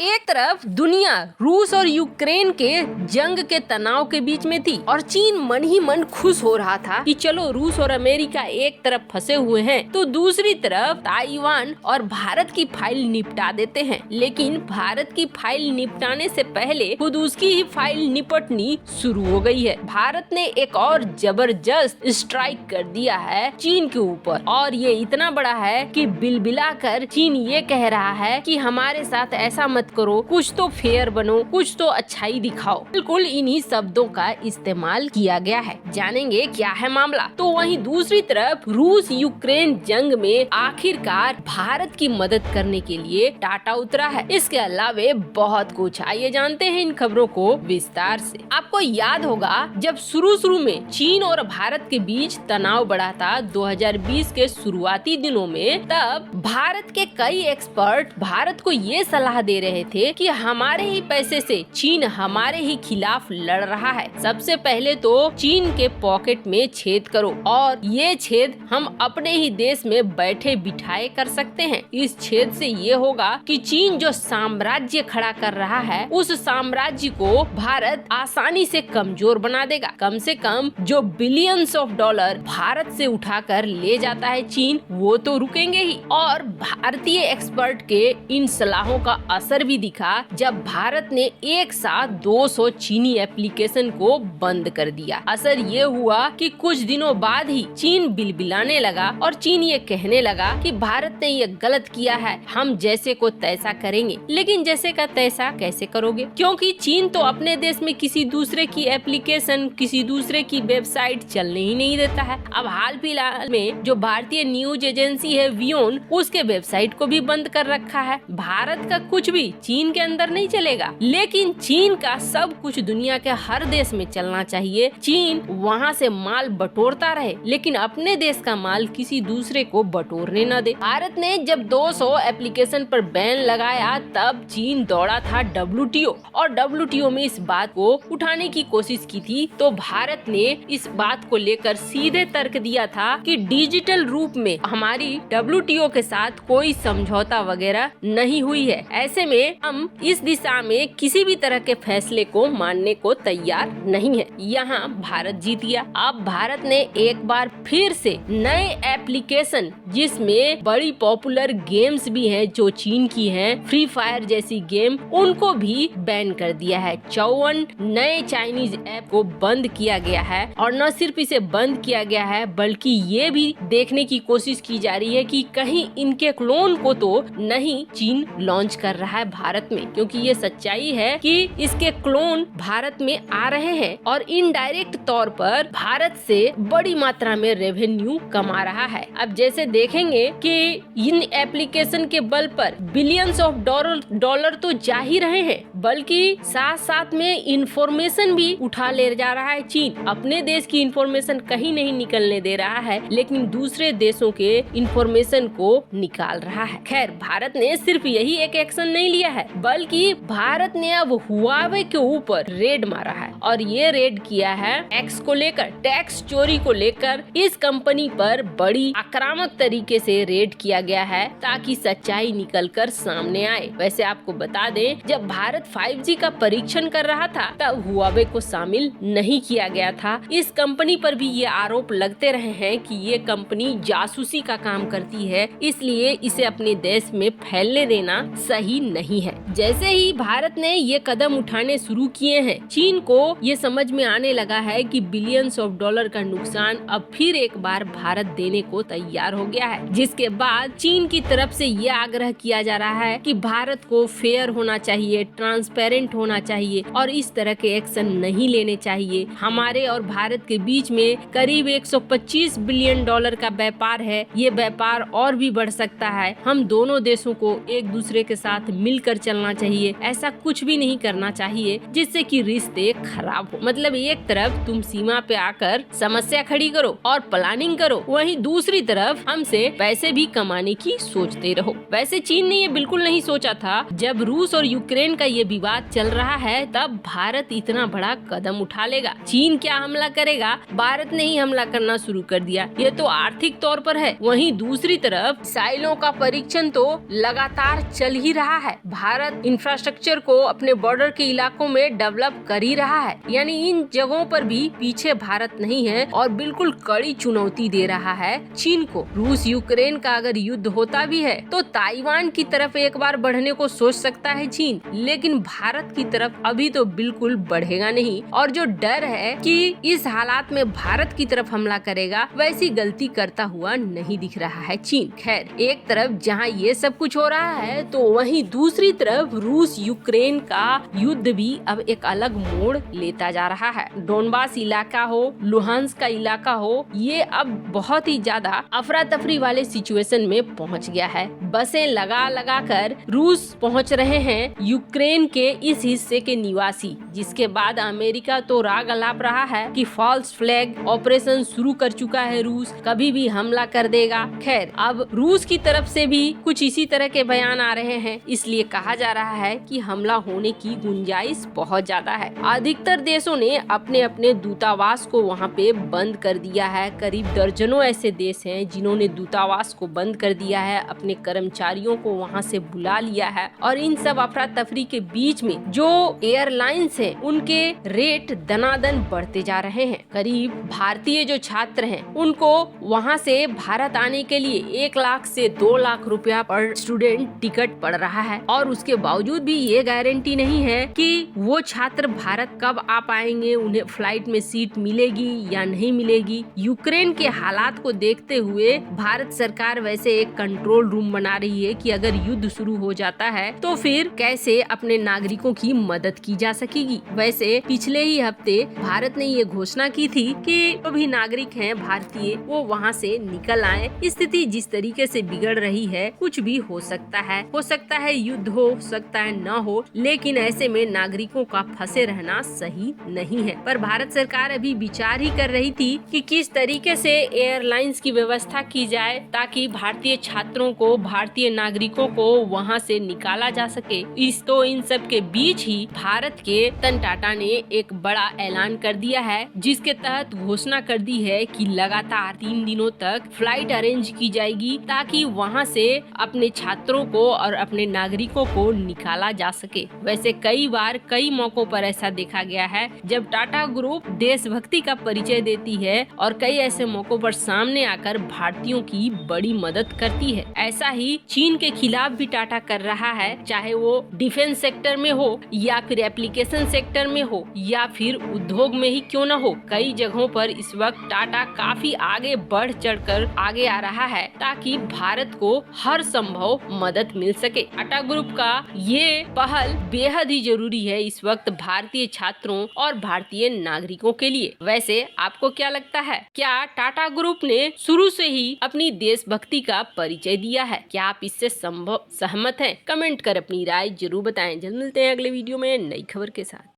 एक तरफ दुनिया रूस और यूक्रेन के जंग के तनाव के बीच में थी और चीन मन ही मन खुश हो रहा था कि चलो रूस और अमेरिका एक तरफ फंसे हुए हैं तो दूसरी तरफ ताइवान और भारत की फाइल निपटा देते हैं। लेकिन भारत की फाइल निपटाने से पहले खुद उसकी ही फाइल निपटनी शुरू हो गई है। भारत ने एक और जबरदस्त स्ट्राइक कर दिया है चीन के ऊपर और ये इतना बड़ा है कि बिलबिलाकर चीन ये कह रहा है कि हमारे साथ ऐसा मत करो, कुछ तो फेयर बनो, कुछ तो अच्छाई दिखाओ। बिल्कुल इन्हीं शब्दों का इस्तेमाल किया गया है। जानेंगे क्या है मामला। तो वहीं दूसरी तरफ रूस यूक्रेन जंग में आखिरकार भारत की मदद करने के लिए टाटा उतरा है। इसके अलावे बहुत कुछ, आइए जानते हैं इन खबरों को विस्तार से। आपको याद होगा जब शुरू में चीन और भारत के बीच तनाव बढ़ा था 2020 के शुरुआती दिनों में, तब भारत के कई एक्सपर्ट भारत को ये सलाह दे रहे थे कि हमारे ही पैसे से चीन हमारे ही खिलाफ लड़ रहा है। सबसे पहले तो चीन के पॉकेट में छेद करो और ये छेद हम अपने ही देश में बैठे बिठाए कर सकते हैं। इस छेद से ये होगा कि चीन जो साम्राज्य खड़ा कर रहा है उस साम्राज्य को भारत आसानी से कमजोर बना देगा। कम से कम जो बिलियंस ऑफ डॉलर भारत से उठाकर ले जाता है चीन, वो तो रुकेंगे ही। और भारतीय एक्सपर्ट के इन सलाहों का असर भी दिखा जब भारत ने एक साथ 200 चीनी एप्लीकेशन को बंद कर दिया। असर ये हुआ कि कुछ दिनों बाद ही चीन बिलबिलाने लगा और चीन ये कहने लगा कि भारत ने ये गलत किया है, हम जैसे को तैसा करेंगे। लेकिन जैसे का तैसा कैसे करोगे, क्योंकि चीन तो अपने देश में किसी दूसरे की एप्लीकेशन, किसी दूसरे की वेबसाइट चलने ही नहीं देता है। अब हाल फिलहाल में जो भारतीय न्यूज एजेंसी है वियोन, उसके वेबसाइट को भी बंद कर रखा है। भारत का कुछ भी चीन के अंदर नहीं चलेगा, लेकिन चीन का सब कुछ दुनिया के हर देश में चलना चाहिए। चीन वहाँ से माल बटोरता रहे लेकिन अपने देश का माल किसी दूसरे को बटोरने न दे। भारत ने जब 200 एप्लीकेशन पर बैन लगाया तब चीन दौड़ा था WTO और WTO में इस बात को उठाने की कोशिश की थी। तो भारत ने इस बात को लेकर सीधे तर्क दिया था कि डिजिटल रूप में हमारी WTO के साथ कोई समझौता वगैरह नहीं हुई है। ऐसे में हम इस दिशा में किसी भी तरह के फैसले को मानने को तैयार नहीं है। यहाँ भारत जीत गया। अब भारत ने एक बार फिर से नए एप्लीकेशन, जिसमें बड़ी पॉपुलर गेम्स भी हैं जो चीन की हैं, फ्री फायर जैसी गेम, उनको भी बैन कर दिया है। 54 नए चाइनीज ऐप को बंद किया गया है और न सिर्फ इसे बंद किया गया है बल्कि ये भी देखने की कोशिश की जा रही है कि कहीं इनके क्लोन को तो नहीं चीन लॉन्च कर रहा है भारत में, क्योंकि ये सच्चाई है कि इसके क्लोन भारत में आ रहे हैं और इनडायरेक्ट तौर पर भारत से बड़ी मात्रा में रेवेन्यू कमा रहा है। अब जैसे देखेंगे कि इन एप्लीकेशन के बल पर बिलियंस ऑफ डॉलर तो जा ही रहे हैं, बल्कि साथ साथ में इंफॉर्मेशन भी उठा ले जा रहा है चीन। अपने देश की इंफॉर्मेशन कहीं नहीं निकलने दे रहा है लेकिन दूसरे देशों के इंफॉर्मेशन को निकाल रहा है। खैर, भारत ने सिर्फ यही एक एक्शन नहीं लिया है बल्कि भारत ने अब हुआवे के ऊपर रेड मारा है और ये रेड किया है टैक्स को लेकर, टैक्स चोरी को लेकर। इस कंपनी पर बड़ी आक्रामक तरीके से रेड किया गया है ताकि सच्चाई निकलकर सामने आए। वैसे आपको बता दें, जब भारत 5G का परीक्षण कर रहा था तब हुआवे को शामिल नहीं किया गया था। इस कंपनी पर भी ये आरोप लगते रहे हैं कि ये कंपनी जासूसी का काम करती है, इसलिए इसे अपने देश में फैलने देना सही नहीं है। जैसे ही भारत ने ये कदम उठाने शुरू किए हैं, चीन को ये समझ में आने लगा है कि बिलियंस ऑफ डॉलर का नुकसान अब फिर एक बार भारत देने को तैयार हो गया है। जिसके बाद चीन की तरफ से ये आग्रह किया जा रहा है कि भारत को फेयर होना चाहिए, ट्रांसपेरेंट होना चाहिए और इस तरह के एक्शन नहीं लेने चाहिए। हमारे और भारत के बीच में करीब 125 बिलियन डॉलर का व्यापार है, ये व्यापार और भी बढ़ सकता है। हम दोनों देशों को एक दूसरे के साथ मिलकर चलना चाहिए, ऐसा कुछ भी नहीं करना चाहिए जिससे कि रिश्ते खराब हो। मतलब एक तरफ तुम सीमा पे आकर समस्या खड़ी करो और प्लानिंग करो, वहीं दूसरी तरफ हमसे पैसे भी कमाने की सोचते रहो। वैसे चीन ने ये बिल्कुल नहीं सोचा था जब रूस और यूक्रेन का ये विवाद चल रहा है तब भारत इतना बड़ा कदम उठा लेगा। चीन क्या हमला करेगा, भारत ने ही हमला करना शुरू कर दिया। ये तो आर्थिक तौर पर है, वहीं दूसरी तरफ मिसाइलों का परीक्षण तो लगातार चल ही रहा है। भारत भारत इंफ्रास्ट्रक्चर को अपने बॉर्डर के इलाकों में डेवलप कर ही रहा है, यानी इन जगहों पर भी पीछे भारत नहीं है और बिल्कुल कड़ी चुनौती दे रहा है चीन को। रूस यूक्रेन का अगर युद्ध होता भी है तो ताइवान की तरफ एक बार बढ़ने को सोच सकता है चीन, लेकिन भारत की तरफ अभी तो बिल्कुल बढ़ेगा नहीं। और जो डर है कि इस हालात में भारत की तरफ हमला करेगा, वैसी गलती करता हुआ नहीं दिख रहा है चीन। खैर, एक तरफ जहां ये सब कुछ हो रहा है तो वहीं दूसरी तरफ रूस यूक्रेन का युद्ध भी अब एक अलग मोड़ लेता जा रहा है। डोनबास इलाका हो, लुहांस का इलाका हो, ये अब बहुत ही ज्यादा अफरा तफरी वाले सिचुएशन में पहुंच गया है। बसें लगा लगा कर रूस पहुंच रहे हैं यूक्रेन के इस हिस्से के निवासी, जिसके बाद अमेरिका तो राग अलाप रहा है कि फॉल्स फ्लैग ऑपरेशन शुरू कर चुका है रूस, कभी भी हमला कर देगा। खैर, अब रूस की तरफ से भी कुछ इसी तरह के बयान आ रहे हैं, इसलिए कहा जा रहा है कि हमला होने की गुंजाइश बहुत ज्यादा है। अधिकतर देशों ने अपने अपने दूतावास को वहां पे बंद कर दिया है। करीब दर्जनों ऐसे देश हैं जिन्होंने दूतावास को बंद कर दिया है, अपने कर्मचारियों को वहां से बुला लिया है। और इन सब अफरा तफरी के बीच में जो एयरलाइंस हैं, उनके रेट दनादन बढ़ते जा रहे हैं। करीब भारतीय जो छात्र हैं उनको वहां से भारत आने के लिए 1 लाख से 2 लाख रुपया पर स्टूडेंट टिकट पड़ रहा है, और उसके बावजूद भी ये गारंटी नहीं है कि वो छात्र भारत कब आ पाएंगे, उन्हें फ्लाइट में सीट मिलेगी या नहीं मिलेगी। यूक्रेन के हालात को देखते हुए भारत सरकार वैसे एक कंट्रोल रूम बना रही है कि अगर युद्ध शुरू हो जाता है तो फिर कैसे अपने नागरिकों की मदद की जा सकेगी। वैसे पिछले ही हफ्ते भारत ने ये घोषणा की थी कि जो भी नागरिक हैं भारतीय, वो वहाँ से निकल आए। स्थिति जिस तरीके से बिगड़ रही है, कुछ भी हो सकता है युद्ध हो सकता है न हो, लेकिन ऐसे में नागरिकों का फंसे रहना सही नहीं है। पर भारत सरकार अभी विचार ही कर रही थी कि किस तरीके से एयरलाइंस की व्यवस्था की जाए ताकि भारतीय छात्रों को, भारतीय नागरिकों को वहां से निकाला जा सके। इन सब के बीच ही भारत के रतन टाटा ने एक बड़ा ऐलान कर दिया है, जिसके तहत घोषणा कर दी है कि लगातार 3 दिनों तक फ्लाइट अरेंज की जाएगी ताकि वहां से अपने छात्रों को और अपने नागरिकों को निकाला जा सके। वैसे कई बार कई मौकों पर ऐसा देखा गया है जब टाटा ग्रुप देशभक्ति का परिचय देती है और कई ऐसे मौकों पर सामने आकर भारतीयों की बड़ी मदद करती है। ऐसा ही चीन के खिलाफ भी टाटा कर रहा है, चाहे वो डिफेंस सेक्टर में हो या फिर एप्लीकेशन सेक्टर में हो या फिर उद्योग में ही क्यों न हो। कई जगहों पर इस वक्त टाटा काफी आगे बढ़ चढ़कर आगे आ रहा है ताकि भारत को हर संभव मदद मिल सके। टाटा ग्रुप का ये पहल बेहद ही जरूरी है इस वक्त भारतीय छात्रों और भारतीय नागरिकों के लिए। वैसे आपको क्या लगता है, क्या टाटा ग्रुप ने शुरू से ही अपनी देशभक्ति का परिचय दिया है? क्या आप इससे सहमत हैं? कमेंट कर अपनी राय जरूर बताएं। जल्द मिलते हैं अगले वीडियो में नई खबर के साथ।